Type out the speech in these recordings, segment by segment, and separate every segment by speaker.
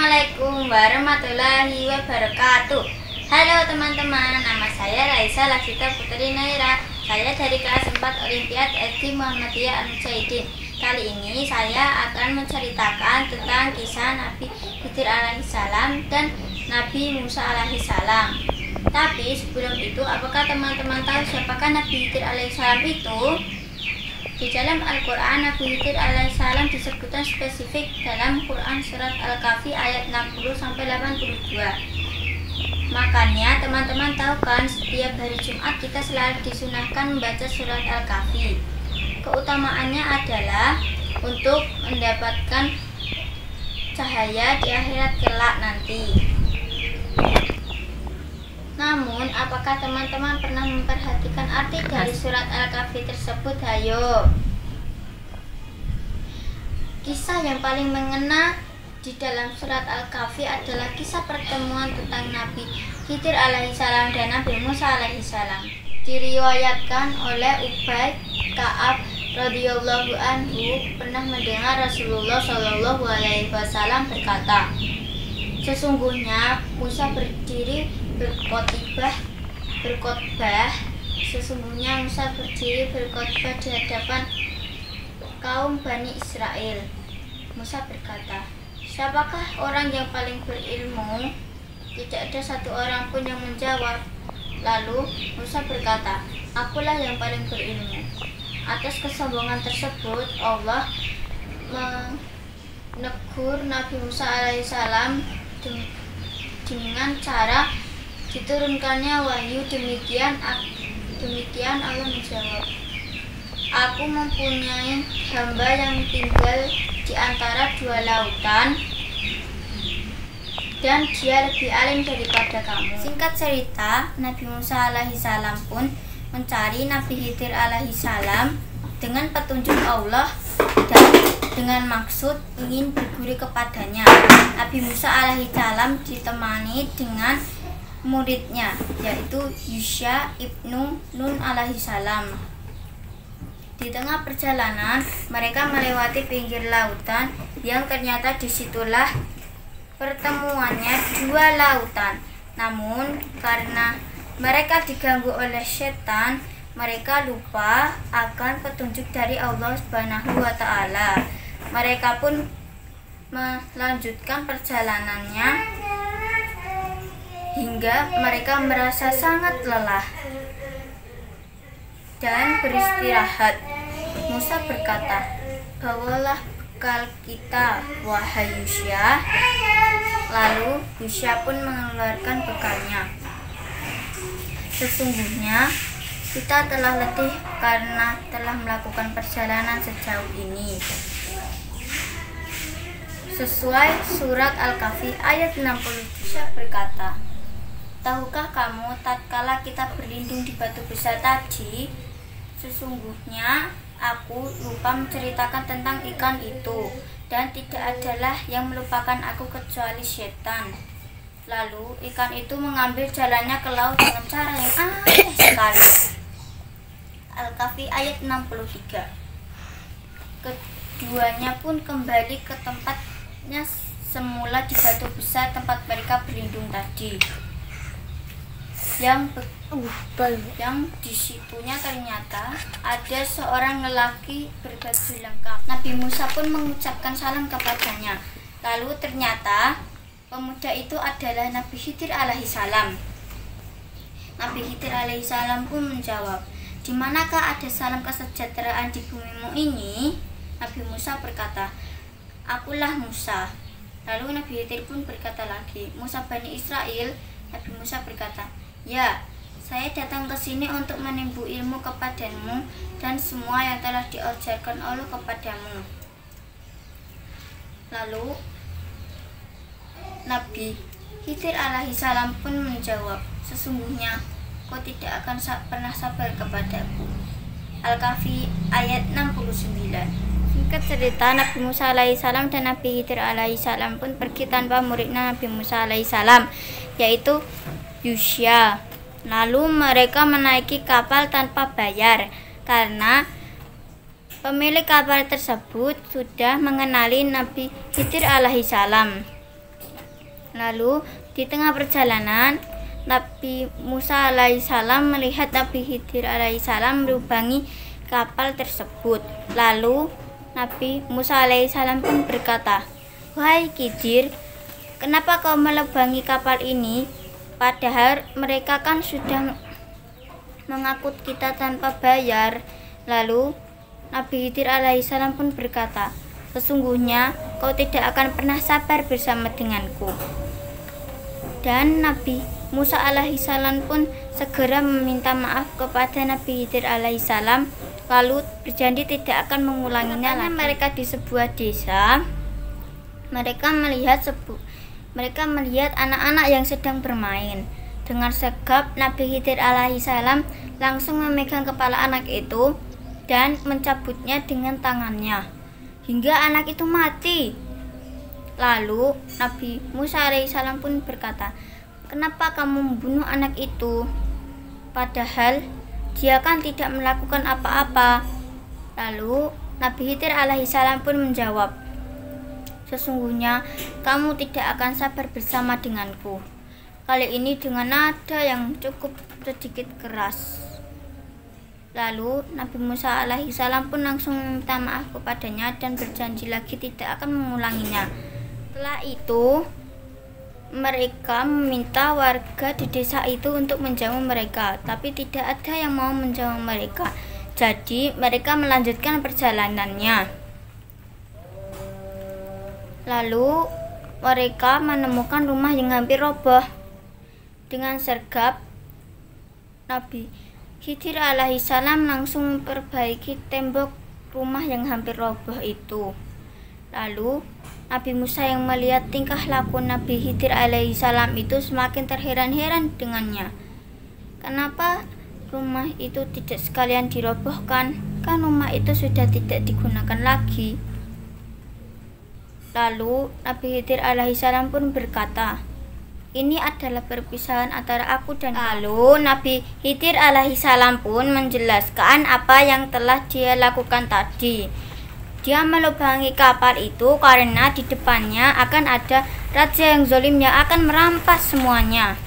Speaker 1: Assalamualaikum warahmatullahi wabarakatuh. Halo teman-teman, nama saya Raisa Laksita Putri Naira. Saya dari kelas 4 Olimpiad SD Muhammadiyah Al-Mujahidin. Kali ini saya akan menceritakan tentang kisah Nabi Khidir alaihissalam dan Nabi Musa alaihissalam. Tapi sebelum itu, apakah teman-teman tahu siapakah Nabi Khidir alaihissalam itu? Di dalam Al-Quran, Nabi Khidir alaihissalam disebutkan spesifik dalam Quran Surat Al-Kahfi ayat 60-82. Makanya teman-teman tahu kan, setiap hari Jumat kita selalu disunahkan membaca Surat Al-Kahfi. Keutamaannya adalah untuk mendapatkan cahaya di akhirat kelak nanti. Namun, apakah teman-teman pernah memperhatikan arti dari surat Al-Kahfi tersebut? Hayo. Kisah yang paling mengena di dalam surat Al-Kahfi adalah kisah pertemuan tentang Nabi Khidir alaihissalam dan Nabi Musa alaihissalam. Diriwayatkan oleh Ubay Ka'ab radhiyallahu anhu pernah mendengar Rasulullah Shallallahu alaihi wasallam berkata, "Sesungguhnya Musa berdiri berkhotbah, sesungguhnya Musa berdiri berkhotbah di hadapan kaum Bani Israel." Musa berkata, "Siapakah orang yang paling berilmu?" Tidak ada satu orang pun yang menjawab. Lalu Musa berkata, "Akulah yang paling berilmu." Atas kesombongan tersebut, Allah menegur Nabi Musa alaihissalam dengan cara diturunkannya wahyu. Demikian Allah menjawab, "Aku mempunyai hamba yang tinggal di antara dua lautan dan dia lebih alim daripada kamu." Singkat cerita, Nabi Musa alaihissalam pun mencari Nabi Khidir alaihissalam dengan petunjuk Allah dan dengan maksud ingin berguru kepadanya. Nabi Musa alaihissalam ditemani dengan muridnya, yaitu Yusha ibnu Nun alaihissalam. Di tengah perjalanan, mereka melewati pinggir lautan yang ternyata disitulah pertemuannya dua lautan. Namun karena mereka diganggu oleh setan, mereka lupa akan petunjuk dari Allah Subhanahu wa Ta'ala. Mereka pun melanjutkan perjalanannya hingga mereka merasa sangat lelah dan beristirahat. Musa berkata, "Bawalah bekal kita, wahai Yusha." Lalu Yusha pun mengeluarkan bekalnya. "Sesungguhnya kita telah letih karena telah melakukan perjalanan sejauh ini." Sesuai surat Al-Kahfi ayat 60 berkata, "Tahukah kamu tatkala kita berlindung di batu besar tadi, sesungguhnya aku lupa menceritakan tentang ikan itu, dan tidak adalah yang melupakan aku kecuali setan. Lalu ikan itu mengambil jalannya ke laut dengan cara yang aneh sekali." Al-Kahfi ayat 63. Keduanya pun kembali ke tempatnya semula di batu besar tempat mereka berlindung tadi. Yang disitunya ternyata ada seorang lelaki berbaju lengkap. Nabi Musa pun mengucapkan salam kepadanya. Lalu ternyata pemuda itu adalah Nabi Khidir alaihissalam. Nabi Khidir alaihissalam pun menjawab, "Di manakah ada salam kesejahteraan di bumimu ini?" Nabi Musa berkata, "Akulah Musa." Lalu Nabi Khidir pun berkata lagi, "Musa Bani Israel?" Nabi Musa berkata, "Ya, saya datang ke sini untuk menimbu ilmu kepadamu dan semua yang telah diajarkan Allah kepadamu." Lalu Nabi Khidir alaihissalam pun menjawab, "Sesungguhnya kau tidak akan pernah sabar kepadaku." Al-Kahfi ayat 69. Singkat cerita, Nabi Musa alaihissalam dan Nabi Khidir alaihissalam pun pergi tanpa muridnya Nabi Musa alaihissalam, yaitu Yusha. Lalu mereka menaiki kapal tanpa bayar karena pemilik kapal tersebut sudah mengenali Nabi Khidir alaihissalam. Lalu di tengah perjalanan Nabi Musa alaihissalam melihat Nabi Khidir alaihissalam melubangi kapal tersebut. Lalu Nabi Musa alaihissalam pun berkata, "Wahai Khidir, kenapa kau melubangi kapal ini? Padahal mereka kan sudah mengangkut kita tanpa bayar." Lalu Nabi Khidir alaihissalam pun berkata, "Sesungguhnya kau tidak akan pernah sabar bersama denganku." Dan Nabi Musa alaihissalam pun segera meminta maaf kepada Nabi Khidir alaihissalam, lalu berjanji tidak akan mengulanginya lagi. Mereka di sebuah desa, mereka melihat anak-anak yang sedang bermain. Dengan sigap Nabi Khidir alaihissalam langsung memegang kepala anak itu dan mencabutnya dengan tangannya hingga anak itu mati. Lalu Nabi Musa alaihissalam pun berkata, "Kenapa kamu membunuh anak itu? Padahal dia kan tidak melakukan apa-apa." Lalu Nabi Khidir alaihissalam pun menjawab, "Sesungguhnya kamu tidak akan sabar bersama denganku." Kali ini dengan nada yang cukup sedikit keras. Lalu Nabi Musa alaihissalam pun langsung meminta maaf kepadanya dan berjanji lagi tidak akan mengulanginya. Setelah itu mereka meminta warga di desa itu untuk menjamu mereka, tapi tidak ada yang mau menjamu mereka. Jadi mereka melanjutkan perjalanannya. Lalu mereka menemukan rumah yang hampir roboh. Dengan sergap Nabi Khidir alaihissalam langsung memperbaiki tembok rumah yang hampir roboh itu. Lalu Nabi Musa yang melihat tingkah laku Nabi Khidir alaihissalam itu semakin terheran-heran dengannya. Kenapa rumah itu tidak sekalian dirobohkan? Kan rumah itu sudah tidak digunakan lagi. Lalu Nabi Khidir alaihissalam pun berkata, "Ini adalah perpisahan antara aku dan..." Lalu Nabi Khidir alaihissalam pun menjelaskan apa yang telah dia lakukan tadi. Dia melubangi kapal itu karena di depannya akan ada raja yang zalim yang akan merampas semuanya.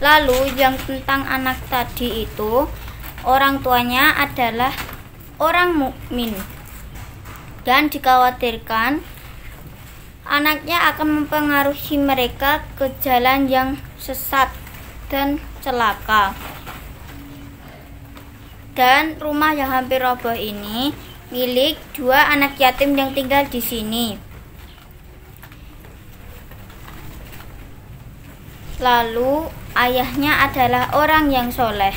Speaker 1: Lalu yang tentang anak tadi itu, orang tuanya adalah orang mukmin dan dikhawatirkan anaknya akan mempengaruhi mereka ke jalan yang sesat dan celaka. Dan rumah yang hampir roboh ini milik dua anak yatim yang tinggal di sini. Lalu ayahnya adalah orang yang soleh.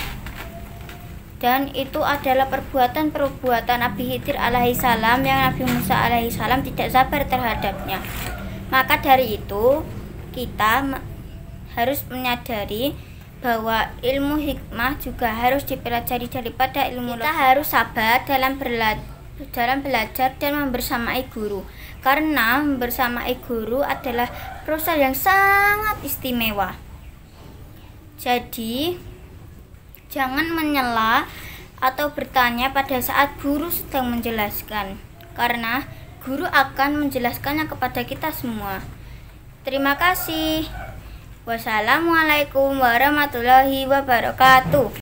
Speaker 1: Dan itu adalah perbuatan Nabi Khidir alaihissalam yang Nabi Musa alaihissalam tidak sabar terhadapnya. Maka dari itu kita harus menyadari bahwa ilmu hikmah juga harus dipelajari daripada ilmu. Kita harus sabar dalam belajar dan membersamai guru, karena membersamai guru adalah proses yang sangat istimewa. Jadi jangan menyela atau bertanya pada saat guru sedang menjelaskan, karena guru akan menjelaskannya kepada kita semua. Terima kasih. Wassalamualaikum warahmatullahi wabarakatuh.